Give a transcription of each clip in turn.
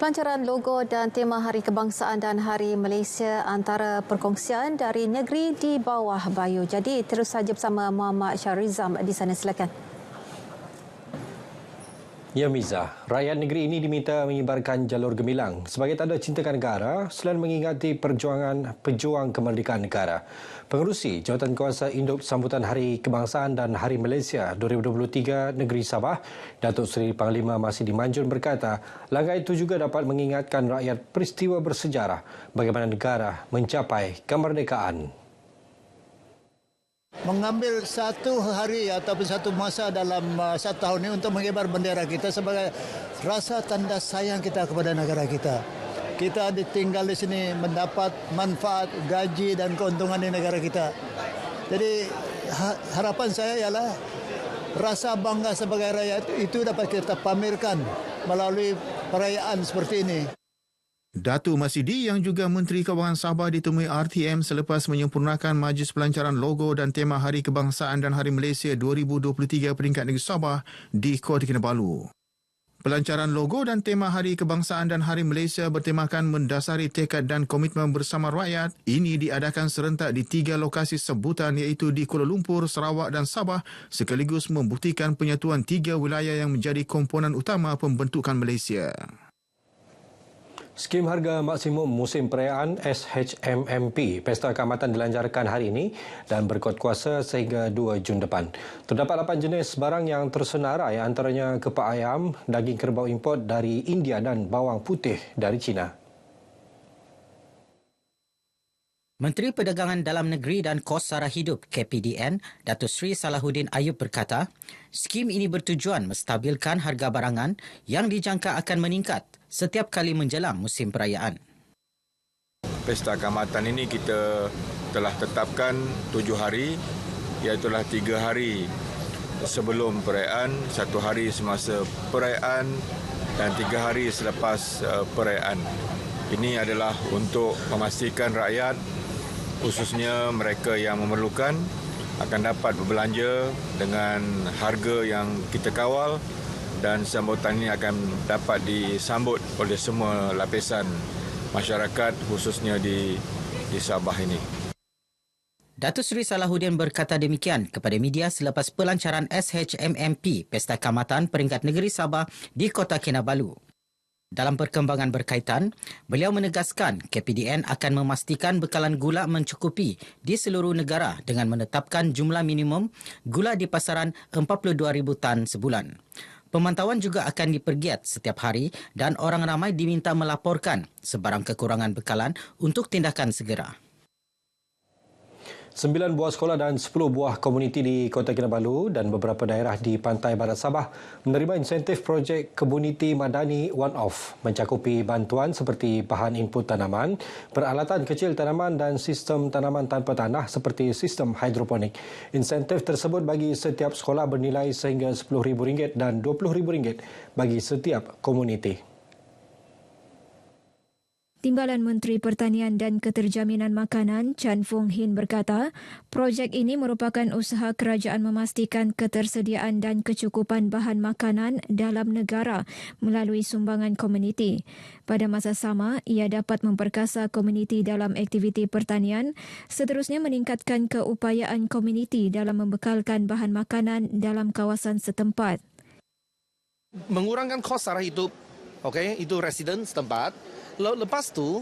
Pelancaran logo dan tema Hari Kebangsaan dan Hari Malaysia antara perkongsian dari negeri di bawah Bayu. Jadi terus saja bersama Muhammad Syarizam di sana, silakan. Ya Miza, rakyat negeri ini diminta mengibarkan jalur gemilang sebagai tanda cintakan negara selain mengingati perjuangan pejuang kemerdekaan negara. Pengerusi Jawatan Kuasa Induk Sambutan Hari Kebangsaan dan Hari Malaysia 2023 Negeri Sabah, Datuk Seri Panglima Masidi Manjun berkata, langkah itu juga dapat mengingatkan rakyat peristiwa bersejarah bagaimana negara mencapai kemerdekaan. Mengambil satu hari ataupun satu masa dalam satu tahun ini untuk mengibar bendera kita sebagai rasa tanda sayang kita kepada negara kita. Kita ditinggal di sini mendapat manfaat, gaji dan keuntungan di negara kita. Jadi harapan saya ialah rasa bangga sebagai rakyat itu dapat kita pamerkan melalui perayaan seperti ini. Datuk Masidi yang juga Menteri Kewangan Sabah ditemui RTM selepas menyempurnakan majlis pelancaran logo dan tema Hari Kebangsaan dan Hari Malaysia 2023 peringkat negeri Sabah di Kota Kinabalu. Pelancaran logo dan tema Hari Kebangsaan dan Hari Malaysia bertemakan mendasari tekad dan komitmen bersama rakyat. Ini diadakan serentak di 3 lokasi sebutan iaitu di Kuala Lumpur, Sarawak dan Sabah sekaligus membuktikan penyatuan 3 wilayah yang menjadi komponen utama pembentukan Malaysia. Skim harga maksimum musim perayaan SHMMP Pesta Keamatan dilancarkan hari ini dan berkuat kuasa sehingga 2 Jun depan. Terdapat 8 jenis barang yang tersenarai antaranya kepak ayam, daging kerbau import dari India dan bawang putih dari China. Menteri Perdagangan Dalam Negeri dan Kos Sara Hidup KPDN, Datuk Seri Salahuddin Ayub berkata, skim ini bertujuan menstabilkan harga barangan yang dijangka akan meningkat setiap kali menjelang musim perayaan. Pesta Keamatan ini kita telah tetapkan 7 hari, iaitu 3 hari sebelum perayaan, 1 hari semasa perayaan dan 3 hari selepas perayaan. Ini adalah untuk memastikan rakyat, khususnya mereka yang memerlukan, akan dapat berbelanja dengan harga yang kita kawal dan sambutan ini akan dapat disambut oleh semua lapisan masyarakat khususnya di Sabah ini. Datuk Seri Salahuddin berkata demikian kepada media selepas pelancaran SHMMP Pesta Keamatan Peringkat Negeri Sabah di Kota Kinabalu. Dalam perkembangan berkaitan, beliau menegaskan KPDN akan memastikan bekalan gula mencukupi di seluruh negara dengan menetapkan jumlah minimum gula di pasaran 42,000 tan sebulan. Pemantauan juga akan dipergiat setiap hari dan orang ramai diminta melaporkan sebarang kekurangan bekalan untuk tindakan segera. 9 buah sekolah dan 10 buah komuniti di Kota Kinabalu dan beberapa daerah di pantai barat Sabah menerima insentif projek Komuniti Madani One-Off mencakupi bantuan seperti bahan input tanaman, peralatan kecil tanaman dan sistem tanaman tanpa tanah seperti sistem hidroponik. Insentif tersebut bagi setiap sekolah bernilai sehingga RM10,000 dan RM20,000 bagi setiap komuniti. Timbalan Menteri Pertanian dan Keterjaminan Makanan Chan Fong Hin berkata, projek ini merupakan usaha kerajaan memastikan ketersediaan dan kecukupan bahan makanan dalam negara melalui sumbangan komuniti. Pada masa sama, ia dapat memperkasa komuniti dalam aktiviti pertanian, seterusnya meningkatkan keupayaan komuniti dalam membekalkan bahan makanan dalam kawasan setempat. Mengurangkan kos sara hidup, itu residen setempat. Lepas tu,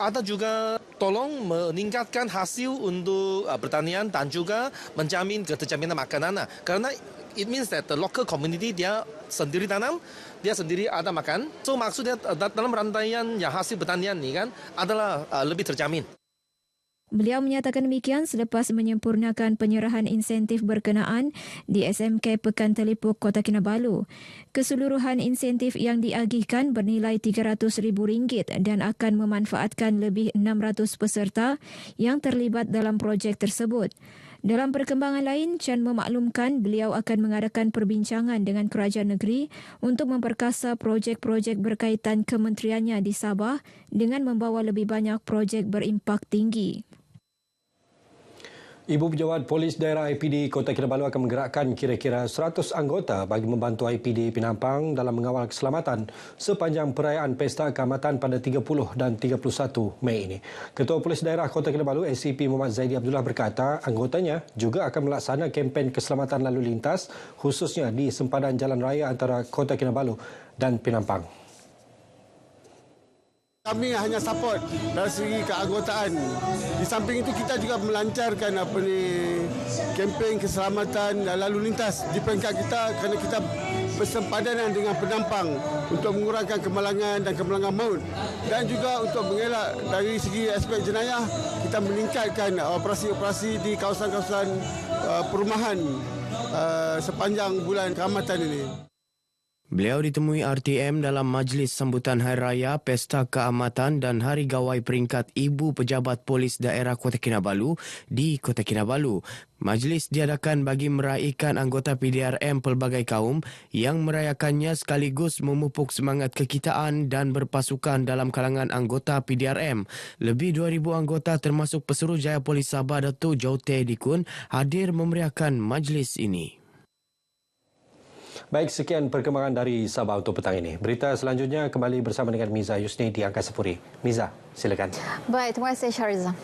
ada juga tolong meningkatkan hasil untuk pertanian dan juga menjamin keterjaminan makanan. Kerana it means that the local community dia sendiri tanam, dia sendiri ada makan. So maksudnya dalam rantaian yang hasil pertanian ni kan adalah lebih terjamin. Beliau menyatakan demikian selepas menyempurnakan penyerahan insentif berkenaan di SMK Pekan Telipuk Kota Kinabalu. Keseluruhan insentif yang diagihkan bernilai RM300,000 dan akan memanfaatkan lebih 600 peserta yang terlibat dalam projek tersebut. Dalam perkembangan lain, Chan memaklumkan beliau akan mengadakan perbincangan dengan kerajaan negeri untuk memperkasa projek-projek berkaitan kementeriannya di Sabah dengan membawa lebih banyak projek berimpak tinggi. Ibu Pejabat Polis Daerah IPD Kota Kinabalu akan menggerakkan kira-kira 100 anggota bagi membantu IPD Penampang dalam mengawal keselamatan sepanjang perayaan Pesta Keamatan pada 30 dan 31 Mei ini. Ketua Polis Daerah Kota Kinabalu SCP Muhammad Zaidi Abdullah berkata anggotanya juga akan melaksana kempen keselamatan lalu lintas khususnya di sempadan jalan raya antara Kota Kinabalu dan Penampang. Kami hanya support dari segi keanggotaan. Di samping itu kita juga melancarkan kempen keselamatan lalu lintas di peringkat kita kerana kita bersempadanan dengan penampang untuk mengurangkan kemalangan dan kemalangan maut. Dan juga untuk mengelak dari segi aspek jenayah, kita meningkatkan operasi-operasi di kawasan-kawasan perumahan sepanjang bulan keamatan ini. Beliau ditemui RTM dalam majlis sambutan Hari Raya Pesta Keamatan dan Hari Gawai peringkat Ibu Pejabat Polis Daerah Kota Kinabalu di Kota Kinabalu. Majlis diadakan bagi meraihkan anggota PDRM pelbagai kaum yang merayakannya sekaligus memupuk semangat kekitaan dan berpasukan dalam kalangan anggota PDRM. Lebih 2,000 anggota termasuk Pesuruhjaya Polis Sabah Datuk Jote Dikun hadir memeriahkan majlis ini. Baik, sekian perkembangan dari Sabah untuk petang ini. Berita selanjutnya kembali bersama dengan Miza Yusni di Angkasa Puri. Miza, silakan. Baik, terima kasih Syarizam.